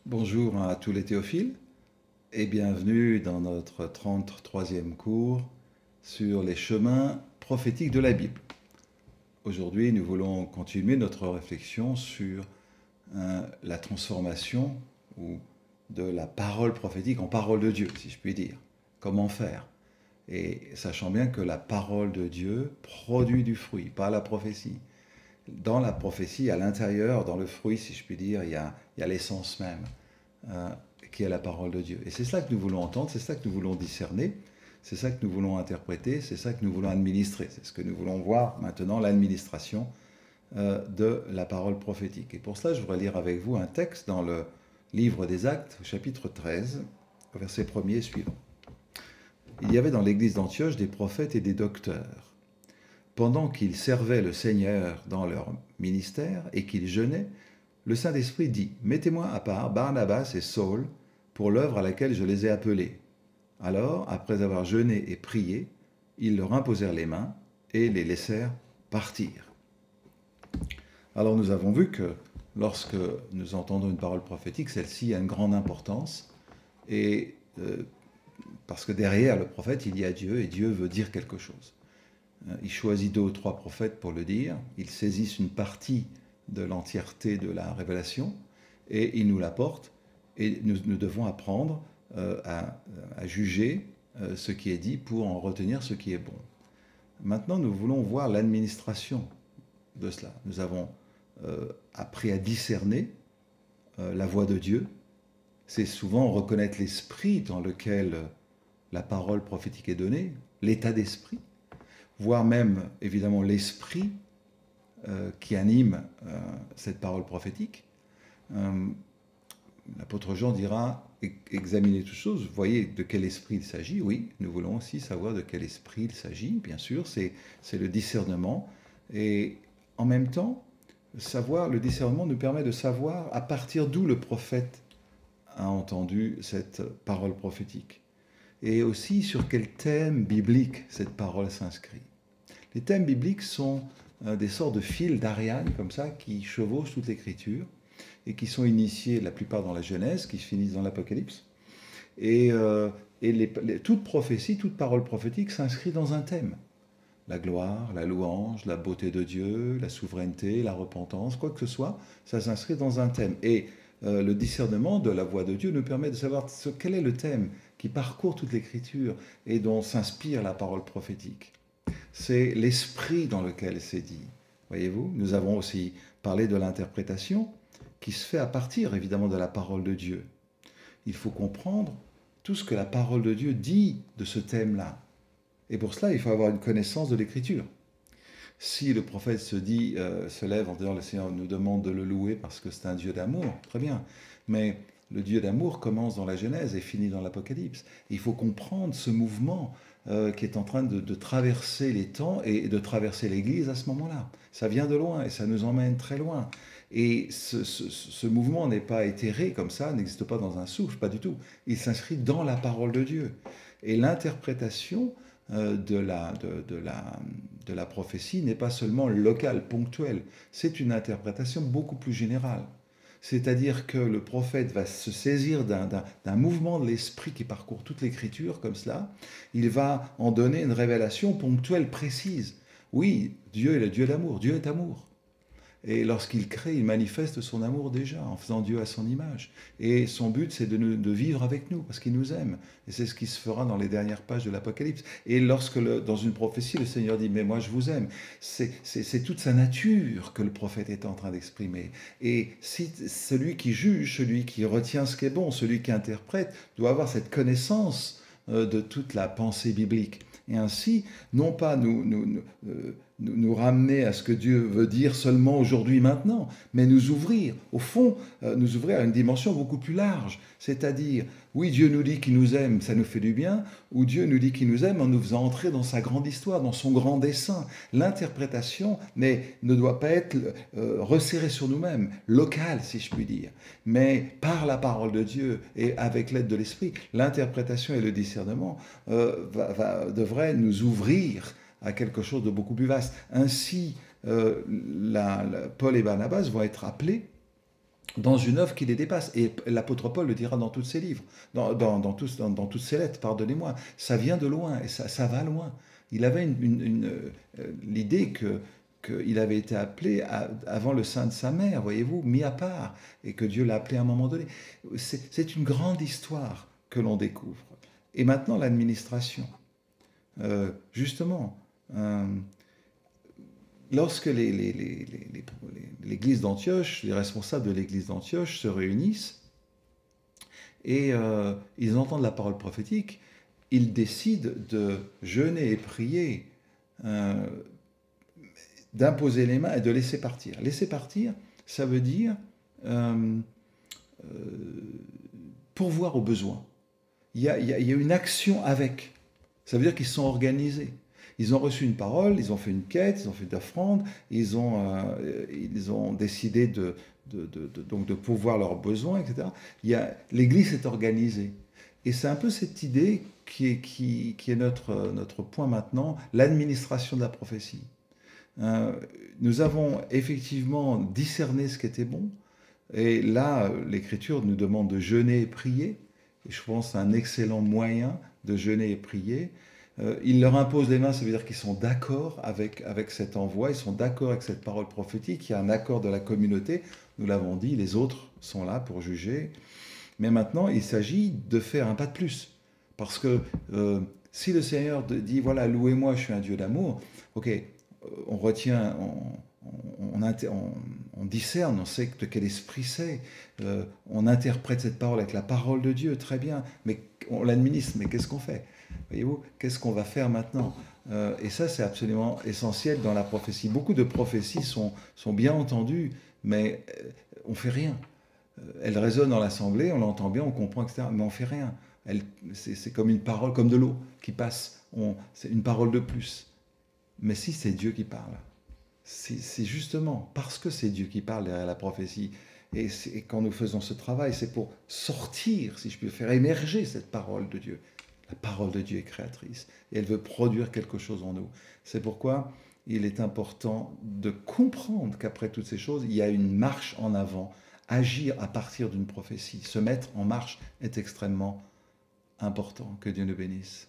Bonjour à tous les théophiles et bienvenue dans notre 33e cours sur les chemins prophétiques de la Bible. Aujourd'hui, nous voulons continuer notre réflexion sur la transformation de la parole prophétique en parole de Dieu, si je puis dire. Comment faire? Et sachant bien que la parole de Dieu produit du fruit, pas la prophétie. Dans la prophétie, à l'intérieur, dans le fruit, si je puis dire, il y a l'essence même, qui est la parole de Dieu. Et c'est ça que nous voulons entendre, c'est ça que nous voulons discerner, c'est ça que nous voulons interpréter, c'est ça que nous voulons administrer. C'est ce que nous voulons voir maintenant, l'administration de la parole prophétique. Et pour cela, je voudrais lire avec vous un texte dans le livre des Actes, chapitre 13, au verset 1er suivant. Il y avait dans l'église d'Antioche des prophètes et des docteurs. Pendant qu'ils servaient le Seigneur dans leur ministère et qu'ils jeûnaient, le Saint-Esprit dit « Mettez-moi à part Barnabas et Saul pour l'œuvre à laquelle je les ai appelés. » Alors, après avoir jeûné et prié, ils leur imposèrent les mains et les laissèrent partir. Alors nous avons vu que lorsque nous entendons une parole prophétique, celle-ci a une grande importance, et parce que derrière le prophète, il y a Dieu, et Dieu veut dire quelque chose. Il choisit 2 ou 3 prophètes pour le dire, ils saisissent une partie de l'entièreté de la révélation, et ils nous l'apportent, et nous devons apprendre à juger ce qui est dit pour en retenir ce qui est bon. Maintenant, nous voulons voir l'administration de cela. Nous avons appris à discerner la voix de Dieu. C'est souvent reconnaître l'esprit dans lequel la parole prophétique est donnée, l'état d'esprit, voire même, évidemment, l'esprit qui anime cette parole prophétique. L'apôtre Jean dira « Examinez toutes choses, vous voyez de quel esprit il s'agit ?» Oui, nous voulons aussi savoir de quel esprit il s'agit, bien sûr, c'est le discernement. Et en même temps, le discernement nous permet de savoir à partir d'où le prophète a entendu cette parole prophétique. Et aussi sur quel thème biblique cette parole s'inscrit. Les thèmes bibliques sont des sortes de fils d'Ariane, comme ça, qui chevauchent toute l'Écriture, et qui sont initiés la plupart dans la Genèse, qui finissent dans l'Apocalypse. Et toute prophétie, toute parole prophétique s'inscrit dans un thème. La gloire, la louange, la beauté de Dieu, la souveraineté, la repentance, quoi que ce soit, ça s'inscrit dans un thème. Et le discernement de la voix de Dieu nous permet de savoir quel est le thème qui parcourt toute l'Écriture et dont s'inspire la parole prophétique. C'est l'esprit dans lequel c'est dit. Voyez-vous, nous avons aussi parlé de l'interprétation qui se fait à partir, évidemment, de la parole de Dieu. Il faut comprendre tout ce que la parole de Dieu dit de ce thème-là. Et pour cela, il faut avoir une connaissance de l'Écriture. Si le prophète se lève en disant « Le Seigneur nous demande de le louer parce que c'est un Dieu d'amour », très bien. Mais le Dieu d'amour commence dans la Genèse et finit dans l'Apocalypse. Il faut comprendre ce mouvement qui est en train de traverser les temps et de traverser l'Église à ce moment-là. Ça vient de loin et ça nous emmène très loin. Et ce mouvement n'est pas éthéré comme ça, n'existe pas dans un souffle, pas du tout. Il s'inscrit dans la parole de Dieu. Et l'interprétation de la prophétie n'est pas seulement locale, ponctuelle. C'est une interprétation beaucoup plus générale. C'est-à-dire que le prophète va se saisir d'un mouvement de l'esprit qui parcourt toute l'Écriture comme cela. Il va en donner une révélation ponctuelle, précise. Oui, Dieu est le Dieu d'amour. Dieu est amour. Et lorsqu'il crée, il manifeste son amour déjà, en faisant Dieu à son image. Et son but, c'est de vivre avec nous, parce qu'il nous aime. Et c'est ce qui se fera dans les dernières pages de l'Apocalypse. Et lorsque, dans une prophétie, le Seigneur dit « Mais moi, je vous aime », c'est toute sa nature que le prophète est en train d'exprimer. Et si celui qui juge, celui qui retient ce qui est bon, celui qui interprète, doit avoir cette connaissance de toute la pensée biblique. Et ainsi, non pas nous ramener à ce que Dieu veut dire seulement aujourd'hui, maintenant, mais nous ouvrir, au fond, nous ouvrir à une dimension beaucoup plus large. C'est-à-dire, oui, Dieu nous dit qu'il nous aime, ça nous fait du bien, ou Dieu nous dit qu'il nous aime en nous faisant entrer dans sa grande histoire, dans son grand dessein. L'interprétation ne doit pas être resserrée sur nous-mêmes, locale, si je puis dire, mais par la parole de Dieu et avec l'aide de l'Esprit, l'interprétation et le discernement devraient nous ouvrir à quelque chose de beaucoup plus vaste. Ainsi, Paul et Barnabas vont être appelés dans une œuvre qui les dépasse. Et l'apôtre Paul le dira dans tous ses livres, dans toutes ses lettres, pardonnez-moi. Ça vient de loin et ça va loin. Il avait l'idée qu'il avait été appelé avant le sein de sa mère, voyez-vous, mis à part, et que Dieu l'a appelé à un moment donné. C'est une grande histoire que l'on découvre. Et maintenant, l'administration. Justement, lorsque l'église d'Antioche, les responsables de l'église d'Antioche se réunissent et ils entendent la parole prophétique, ils décident de jeûner et prier, d'imposer les mains et de laisser partir. Laisser partir, ça veut dire pourvoir aux besoins. Il y a une action avec. Ça veut dire qu'ils sont organisés. Ils ont reçu une parole, ils ont fait une quête, ils ont fait d'offrandes, ils ont décidé donc de pourvoir leurs besoins, etc. L'Église est organisée. Et c'est un peu cette idée qui est notre point maintenant, l'administration de la prophétie. Nous avons effectivement discerné ce qui était bon, et là, l'Écriture nous demande de jeûner et prier, et je pense que c'est un excellent moyen de jeûner et prier. Il leur impose les mains, ça veut dire qu'ils sont d'accord avec cet envoi, ils sont d'accord avec cette parole prophétique, il y a un accord de la communauté, nous l'avons dit, les autres sont là pour juger. Mais maintenant, il s'agit de faire un pas de plus. Parce que si le Seigneur dit, voilà, louez-moi, je suis un Dieu d'amour, ok, on retient, on discerne, on sait de quel esprit c'est, on interprète cette parole avec la parole de Dieu, très bien, mais on l'administre, mais qu'est-ce qu'on fait? Voyez-vous, qu'est-ce qu'on va faire maintenant? Et ça, c'est absolument essentiel dans la prophétie. Beaucoup de prophéties sont bien entendues, mais on ne fait rien. Elles résonnent dans l'assemblée, on l'entend bien, on comprend, etc., mais on ne fait rien. C'est comme une parole, comme de l'eau qui passe. C'est une parole de plus. Mais si c'est Dieu qui parle, c'est justement parce que c'est Dieu qui parle derrière la prophétie. Et quand nous faisons ce travail, c'est pour sortir, si je peux faire émerger cette parole de Dieu. La parole de Dieu est créatrice et elle veut produire quelque chose en nous. C'est pourquoi il est important de comprendre qu'après toutes ces choses, il y a une marche en avant. Agir à partir d'une prophétie, se mettre en marche est extrêmement important. Que Dieu nous bénisse.